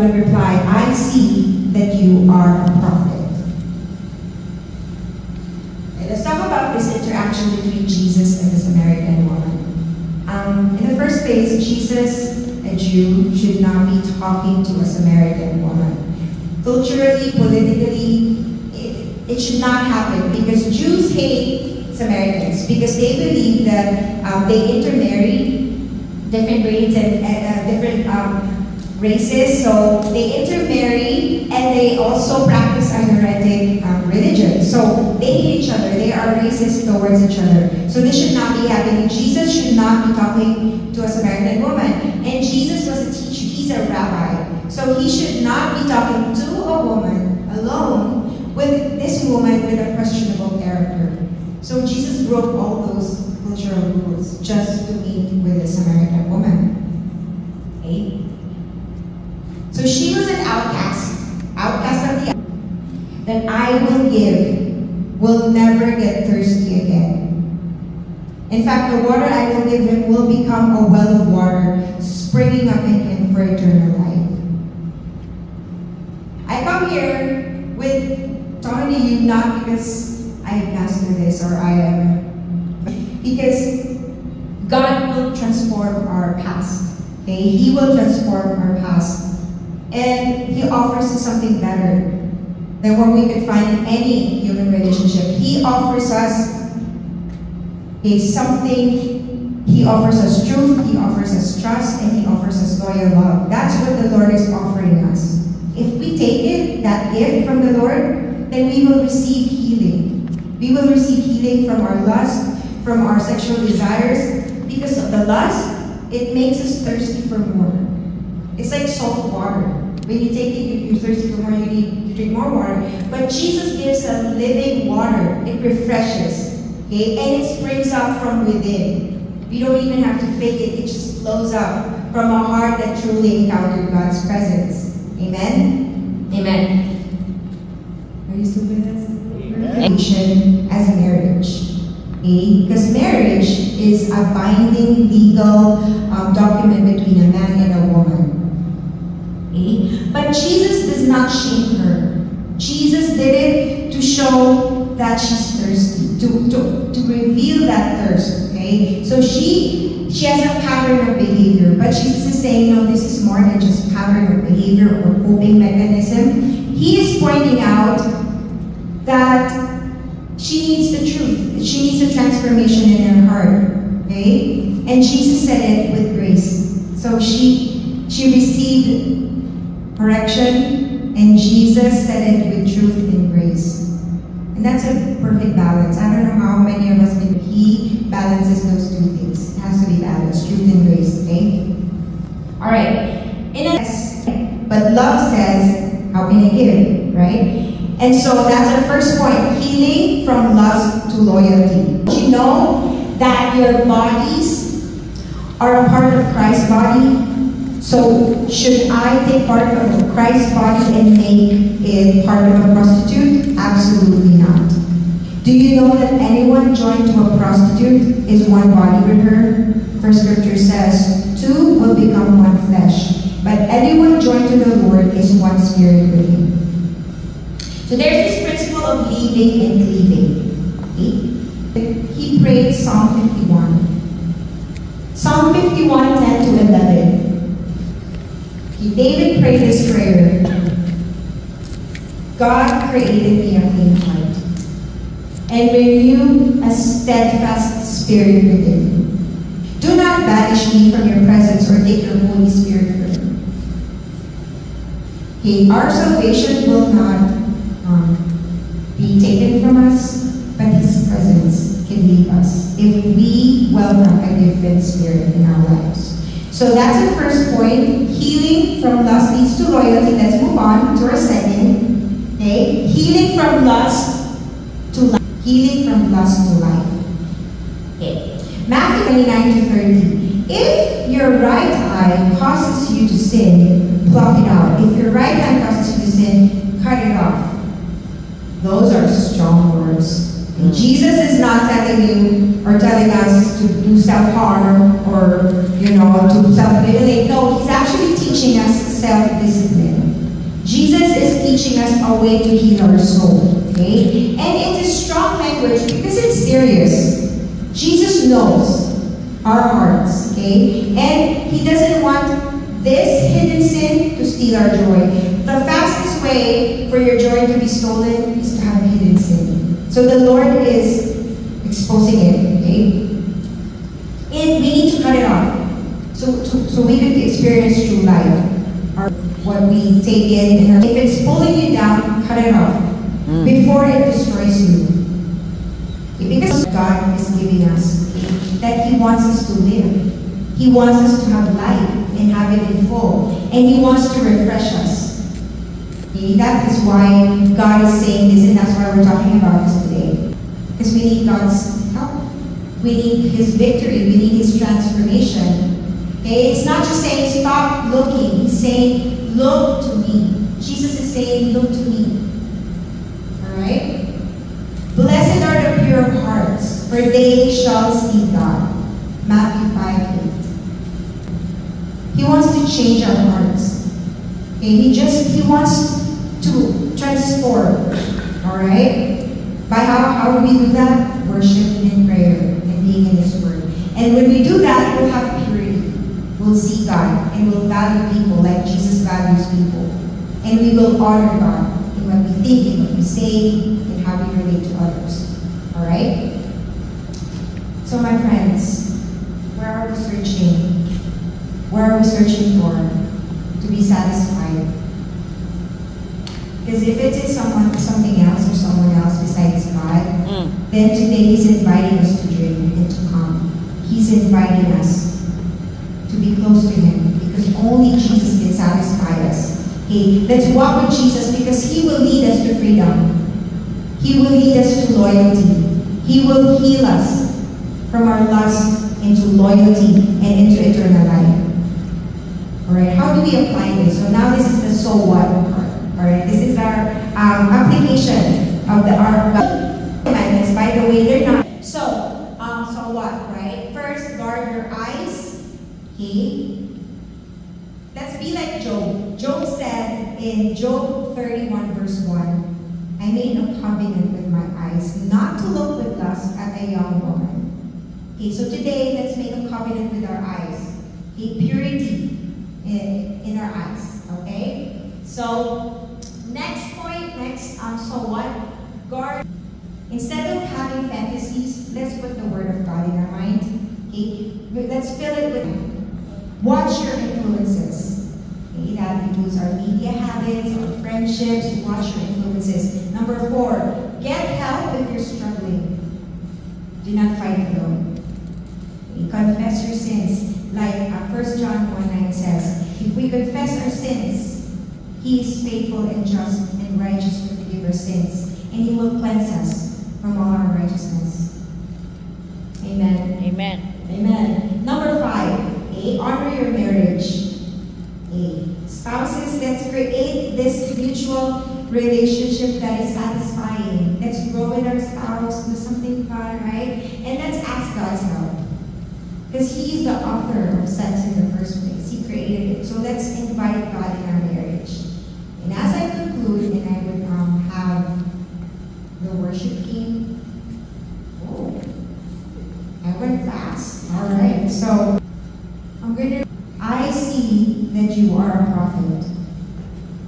would reply, I see that you are a prophet. Okay, let's talk about this interaction between Jesus and the Samaritan woman. In the first place, Jesus, a Jew, should not be talking to a Samaritan woman. Culturally, politically, it should not happen because Jews hate Samaritans because they believe that they intermarry different breeds and different races. So they intermarry and they also practice a heretic religion. So they hate each other. They are racist towards each other. So this should not be happening. Jesus should not be talking to a Samaritan woman. And Jesus was a teacher. He's a rabbi. So he should not be talking to a woman alone with this woman with a questionable character. So Jesus broke all those cultural rules just to meet with the Samaritan woman. Okay? So she was an outcast of the that I will give will never get thirsty again. In fact, the water I will give him will become a well of water springing up in him for eternal life. I come here with talking to you not because I master this or I am, because God will transform our past. Okay? He will transform our past. And He offers us something better than what we could find in any human relationship. He offers us something. He offers us truth, He offers us trust, and He offers us loyal love. That's what the Lord is offering us. If we take it, that gift from the Lord, then we will receive healing. We will receive healing from our lust, from our sexual desires. Because of the lust, it makes us thirsty for more. It's like salt water. When you take it, you're thirsty for more, you need to drink more water. But Jesus gives a living water. It refreshes. Okay? And it springs up from within. We don't even have to fake it. It just flows up from a heart that truly encountered God's presence. Amen? Amen. Are you still with us? Amen. As a marriage. Okay? Because marriage is a binding legal document between a man and a woman. Okay? But Jesus does not shame her. Jesus did it to show that she's thirsty, to reveal that thirst. Okay? So she has a pattern of behavior, but Jesus is saying, no, this is more than just pattern of behavior or coping mechanism. He is pointing out that she needs the truth. She needs a transformation in her heart. Okay? And Jesus said it with grace. So she received correction, and Jesus said it with truth and grace. And that's a perfect balance. I don't know how many of us can. He balances those two things. It has to be balanced, truth and grace, okay? Alright. But love says, how can I give, right? And so that's our first point, healing from lust to loyalty. You know that your bodies are a part of Christ's body. So should I take part of Christ's body and make it part of a prostitute? Absolutely not. Do you know that anyone joined to a prostitute is one body with her? For scripture says, two will become one flesh. But anyone joined to the Lord is one spirit with him. So there's this principle of leaving and cleaving. Okay? He prayed Psalm 51. Psalm 51, 10 to 11. David prayed this prayer. God created me a clean heart and renew a steadfast spirit within me. Do not banish me from your presence or take your Holy Spirit from me. Okay, our salvation will not be taken from us, but His presence can leave us if we welcome a different spirit in our lives. So that's the first point. Healing from lust leads to loyalty. Let's move on to our second. Okay? Healing from lust to life. Healing from lust to life. Okay. Matthew 29 to 30. If your right eye causes you to sin, pluck it out. If your right hand causes you to sin, cut it off. Those are strong words. Jesus is not telling you or telling us to do self-harm or, to self-mutilate. No, he's actually teaching us self-discipline. Jesus is teaching us a way to heal our soul. Okay? And it is strong language because it's serious. Jesus knows our hearts. Okay? And he doesn't want this hidden sin to steal our joy. The fastest way for your joy to be stolen is to have a hidden sin. So the Lord is exposing it, okay? And we need to cut it off. So we could experience true life. Or what we take in. If it's pulling you down, cut it off. Before it destroys you. Because God is giving us that He wants us to live. He wants us to have life and have it in full. And He wants to refresh us. That is why God is saying this, and that's why we're talking about this today. Because we need God's help. We need His victory. We need His transformation. Okay? It's not just saying stop looking. He's saying look to me. Jesus is saying look to me. Alright? Blessed are the pure of hearts, for they shall see God. Matthew 5:8. He wants to change our hearts. Okay? He wants to transform. Alright? By how do we do that? Worship and prayer and being in His Word. And when we do that, we'll have purity. We'll see God and we'll value people like Jesus values people. And we will honor God in what we think, in what we say, and how we relate to others. Alright? So my friends, where are we searching? Where are we searching for to be satisfied? Because if it is something else or someone else besides God, then today He's inviting us to drink and to come. He's inviting us to be close to Him because only Jesus can satisfy us. Okay, let's walk with Jesus because He will lead us to freedom. He will lead us to loyalty. He will heal us from our lust into loyalty and into eternal life. Alright, how do we apply this? So now this is the so what part. Alright, this is our application of our commandments. By the way, they're not. So what, right? First, guard your eyes. Okay? Let's be like Job. Job said in Job 31 verse 1, I made a covenant with my eyes not to look with lust at a young woman. Okay, so today, let's make a covenant with our eyes. Okay, purity in our eyes. Okay? So, next point, so what? Guard. Instead of having fantasies, let's put the Word of God in our mind. Okay? Let's fill it with watch your influences. Okay? That includes our media habits, our friendships, watch your influences. Number 4, get help if you're struggling. Do not fight alone. Okay? Confess your sins. Like 1 John 1:9 says, if we confess our sins, He is faithful and just and righteous to forgive our sins, and He will cleanse us from all our righteousness. Amen. Amen. Amen. Number 5, okay, honor your marriage. Okay. Spouses, let's create this mutual relationship that is satisfying. Let's grow with our spouse, do something fun, right? And let's ask God's help. Because He is the author of sex in the first place. He created it. So let's invite God in our marriage. And as I conclude, and I would have the worship team. Oh, I went fast. All right. So I see that you are a prophet.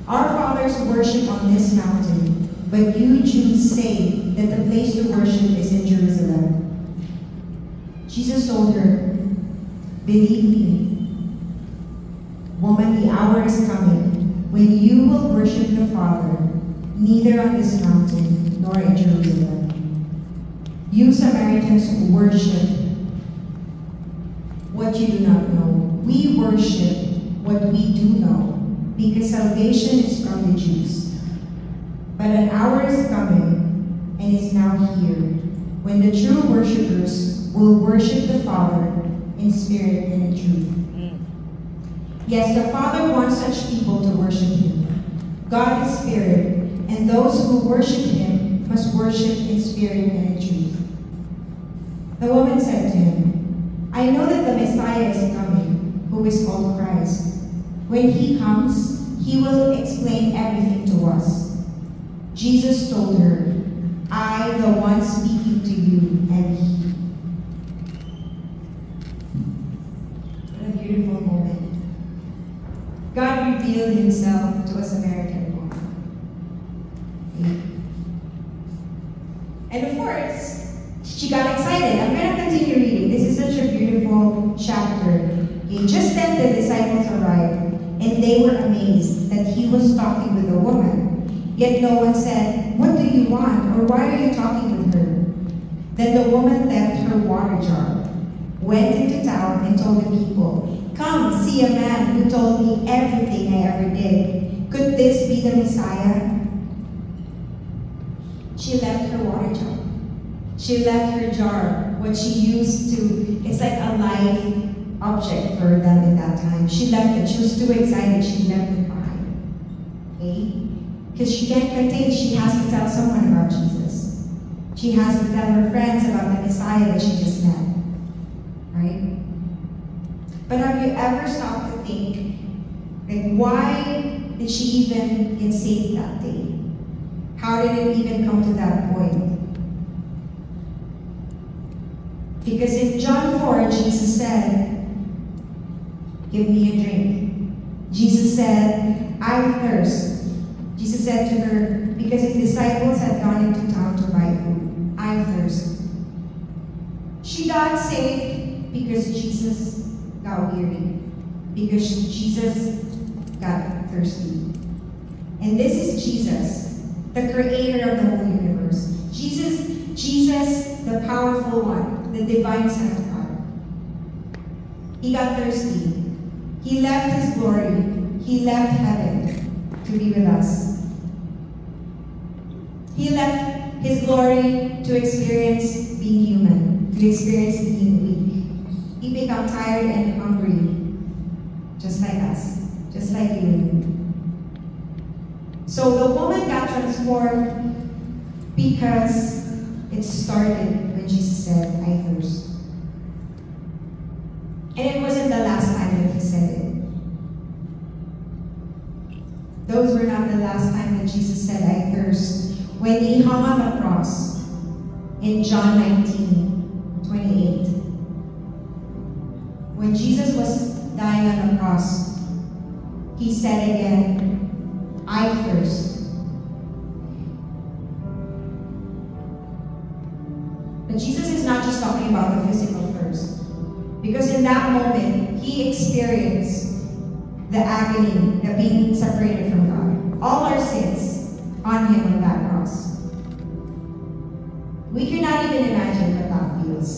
Our fathers worship on this mountain, but you Jews say that the place to worship is in Jerusalem. Jesus told her, believe me, woman, the hour is coming when you will worship the Father, neither on this mountain nor in Jerusalem. You Samaritans worship what you do not know. We worship what we do know, because salvation is from the Jews. But an hour is coming, and is now here, when the true worshipers will worship the Father in spirit and in truth. Yes, the Father wants such people to worship Him. God is spirit, and those who worship Him must worship in spirit and in truth. The woman said to him, I know that the Messiah is coming, who is called Christ. When he comes, he will explain everything to us. Jesus told her, I, the one speaking to you, am he. What a beautiful moment. God revealed himself to a Samaritan woman. And of course, she got excited. I'm going to continue reading. This is such a beautiful chapter. Okay, just then the disciples arrived, and they were amazed that he was talking with a woman. Yet no one said, what do you want, or why are you talking with her? Then the woman left her water jar, went into town, and told the people, come, see a man who told me everything I ever did. Could this be the Messiah? She left her water jar. She left her jar, what she used to, it's like a live object for them in that time. She left it. She was too excited. She left it behind. Okay? Because she can't contain, she has to tell someone about Jesus. She has to tell her friends about the Messiah that she just met. Right? But have you ever stopped to think, like, why did she even get saved that day? How did it even come to that point? Because in John 4, Jesus said, give me a drink. Jesus said, I thirst. Jesus said to her, because his disciples had gone into town to buy food, I thirst. She got saved because Jesus got weary, because Jesus got thirsty. And this is Jesus, the creator of the whole universe. Jesus, the powerful one, the divine Son of God. He got thirsty. He left his glory. He left heaven to be with us. He left his glory to experience being human, to experience being weak. He became tired and hungry, just like us, just like you and me. So the woman got transformed because it started when Jesus said, I thirst. And it wasn't the last time that he said it. Those were not the last time that Jesus said, I thirst. When he hung on the cross in John 19:28. When Jesus was dying on the cross, he said again, I thirst. But Jesus is not just talking about the physical thirst. Because in that moment, he experienced the agony of being separated from God. All our sins on him on that cross. We cannot even imagine what that feels.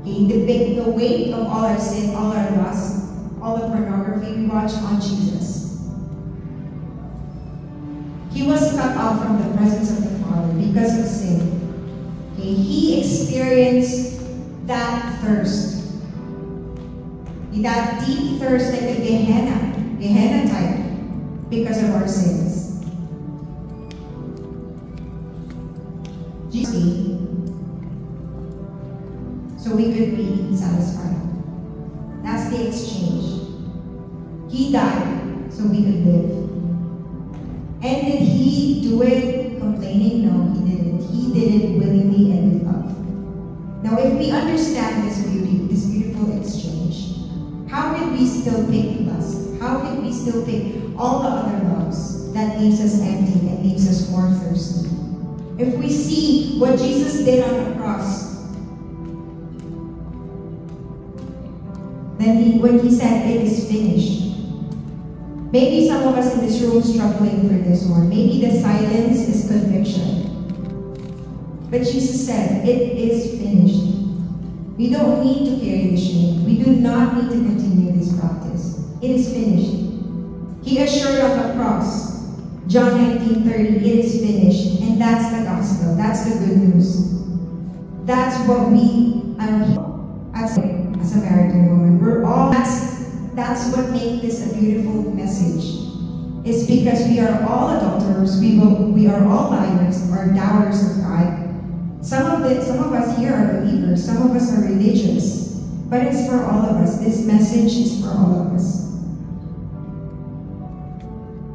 Okay, the weight of all our sin, all our lust, all the pornography we watch on Jesus. He was cut off from the presence of the Father because of sin. Okay, he experienced that thirst. That deep thirst like a Gehenna type, because of our sins. Jesus, so we could be satisfied. That's the exchange. He died so we could live. And did he do it complaining? No, he didn't. He did it willingly and with love. Now, if we understand this beauty, this beautiful exchange, how can we still pick lust? How can we still pick all the other loves that leaves us empty and leaves us more thirsty? If we see what Jesus did on the cross, then when he said, it is finished. Maybe some of us in this room struggling for this one. Maybe the silence is conviction. But Jesus said, it is finished. We don't need to carry the shame. We do not need to continue this practice. It is finished. He assured on the cross, John 19:30, it is finished. And that's the gospel. That's the good news. That's what we are here as a Samaritan woman. We're all, that's what makes this a beautiful message. is because we are all adulterers, we are all liars or doubters of God. Some of us here are believers, some of us are religious, but it's for all of us. This message is for all of us.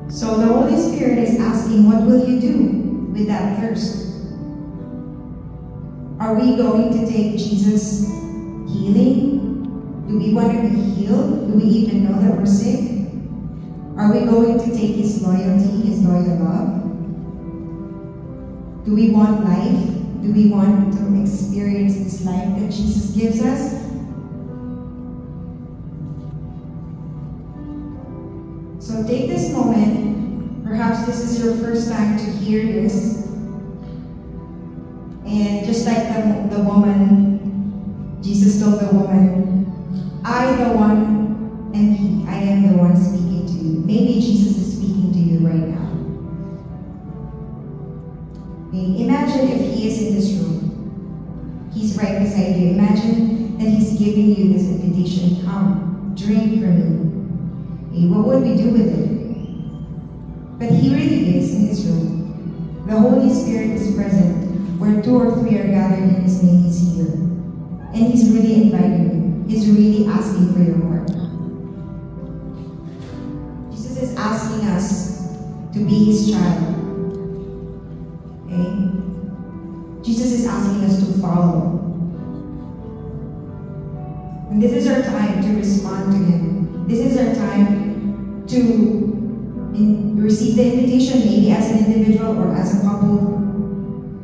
So the Holy Spirit is asking, what will you do with that thirst? Are we going to take Jesus' healing? Do we want to be healed? Do we even know that we're sick? Are we going to take His loyalty, His loyal love? Do we want life? Do we want to experience this life that Jesus gives us? So take this moment. Perhaps this is your first time to hear this. And just like the woman, Jesus told the woman, I the one am He. I am the one speaking to you. Maybe Jesus is speaking to you right now. Imagine if He is in this room. He's right beside you. Imagine that He's giving you this invitation. Come, drink from me. What would we do with it? But He really is in this room. The Holy Spirit is present. Where 2 or 3 are gathered in His name, He's here. And He's really inviting you. He's really asking for your heart. Jesus is asking us to be His child. Okay? Jesus is asking us to follow. And this is our time to respond to Him. This is our time to receive the invitation, maybe as an individual or as a couple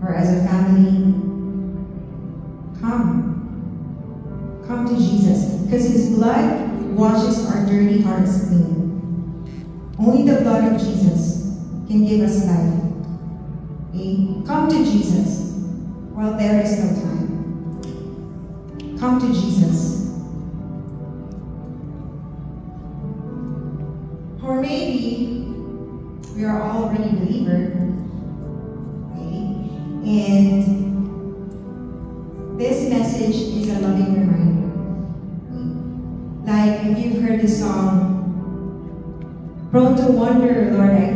or as a family. Come to Jesus, because His blood washes our dirty hearts clean. Only the blood of Jesus can give us life. Okay? Come to Jesus while there is no time. Come to Jesus. Or maybe we are already believers. Okay? And this message is a loving reminder. Like if you've heard the song, prone to wonder, Lord, I